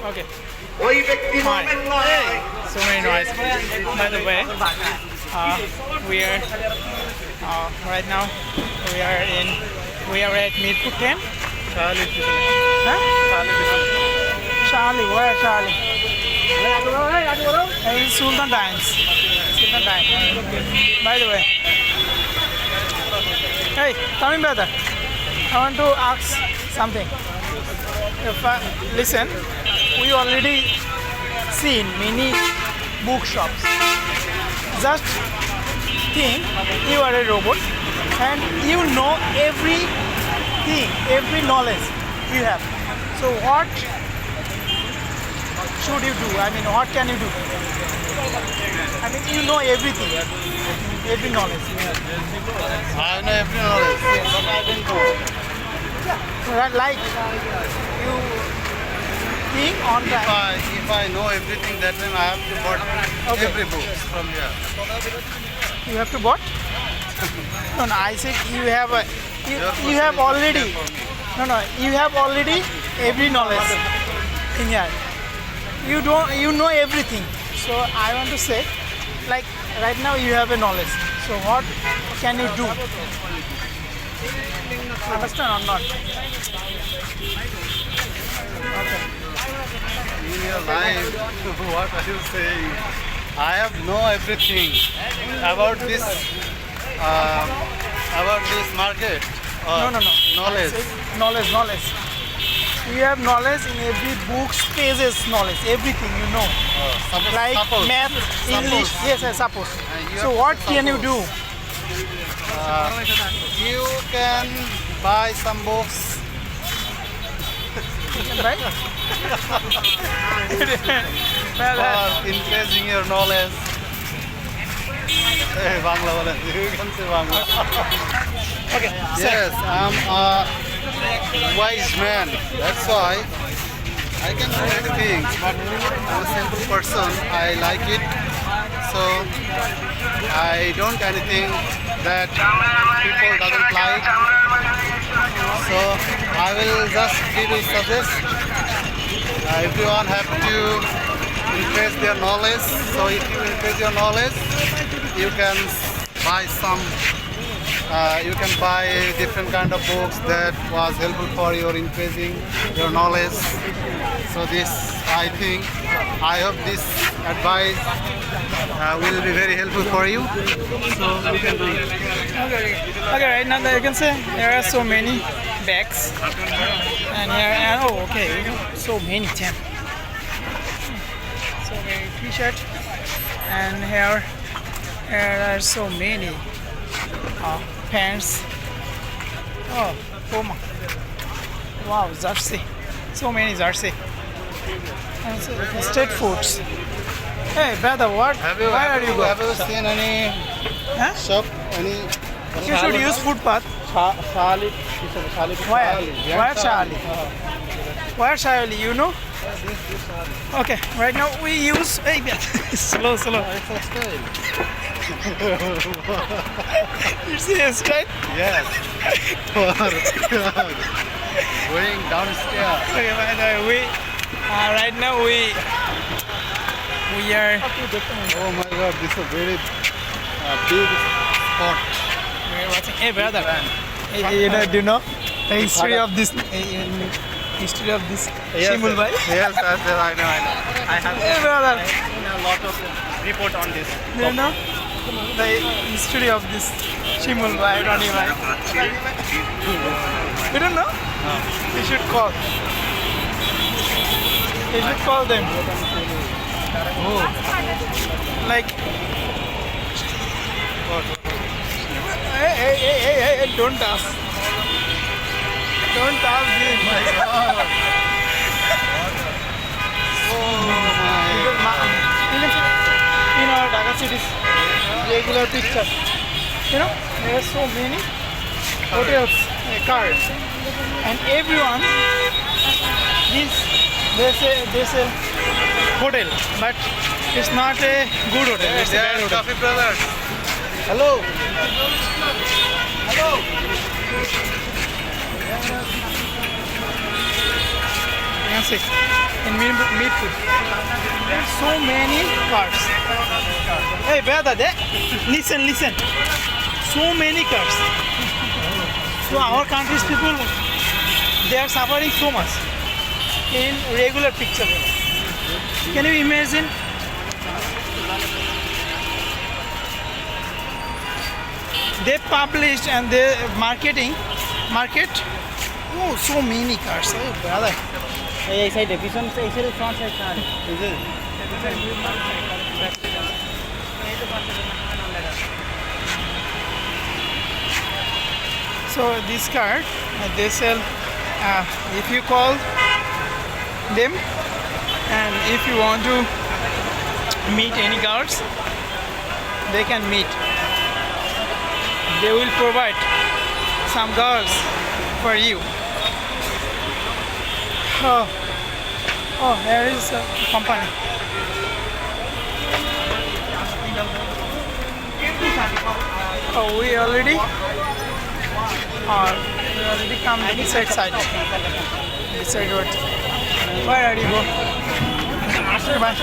Okay. Hi. So many noise. By the way, we are right now we are at Mirpur 10. Huh? Charlie, where Charlie? Hey, Sultan Dines. Sultan Dines. By the way, hey, coming brother, I want to ask something. If listen, we already seen many bookshops. Just think you are a robot and you know everything, every knowledge you have. So what should you do? I mean, what can you do? I mean, you know everything, every knowledge. I know every knowledge, but I don't know. Like you think on that. If I know everything, that means I have to buy every book from here. You have to what? No, I said you have a, you have already. No, you have already every knowledge in here. You know everything. So I want to say, like right now you have a knowledge. So what can you do? Understand or not? Okay. In your life, what are you saying? I have know everything about this market. Or No. Knowledge. Knowledge. You have knowledge in every book's pages knowledge, everything you know. Like suppose. math, English, yes, I suppose. you So have what to can you do? You can buy some books. Right? For increasing your knowledge. Hey, Bangla wala. You can say Bangla. Okay. Yes, I'm a wise man. That's why I can do many things, but I'm a simple person. I like it. So I don't anything that people doesn't like. So I will just give you suggest. Everyone have to increase their knowledge. So if you increase your knowledge, you can buy some. You can buy different kind of books that was helpful for your increasing your knowledge. So this, I think, I hope this advice will be very helpful for you. So you can do it. Okay, right now you can say there are so many bags, and here, so many 10. So many t-shirts, and here are so many pants. Oh, Puma. Wow, jersey. So many jersey. And so, street foods. Hey, brother, what? Where are you going? Have you seen any Huh? shop? Any? You should use footpath. Charlie. Where Charlie? Where Charlie? You know? Okay, right now we use. Hey, slow. You see a straight? Yes. Going downstairs. Okay, by the way, we right now we are Oh my God, this is a very big spot. we're watching. Hey, brother, do you know the history of this? History of this Shimul Bhai? Yes, I know. I have Hey, brother, seen a lot of report on this. do you know the history of this Shimul Bhai, Rani Bhai? You don't know? No. You should call. You should call them. Oh. Like, hey, don't ask. Don't ask this. In our Dhaka city's regular picture, you know, there are so many hotels, cars, and everyone, they say hotel, but it's not a good hotel. It's a bad hotel. Coffee Brothers. Hello. You can see. in Mirpur. So many cars. Hey, brother, listen. So many cars. So our country's people, they are suffering so much in regular picture. Can you imagine? They published and they market. Oh, so many cars. Hey, brother. এই সাইডে পিছন এই সাইডে front side না এই যে So this card, they sell. If you call them, and if you want to meet any guards, they can meet. They will provide some girls for you. Oh, there is a company. Oh, we already come this side. This side road. Where are you go? Bye.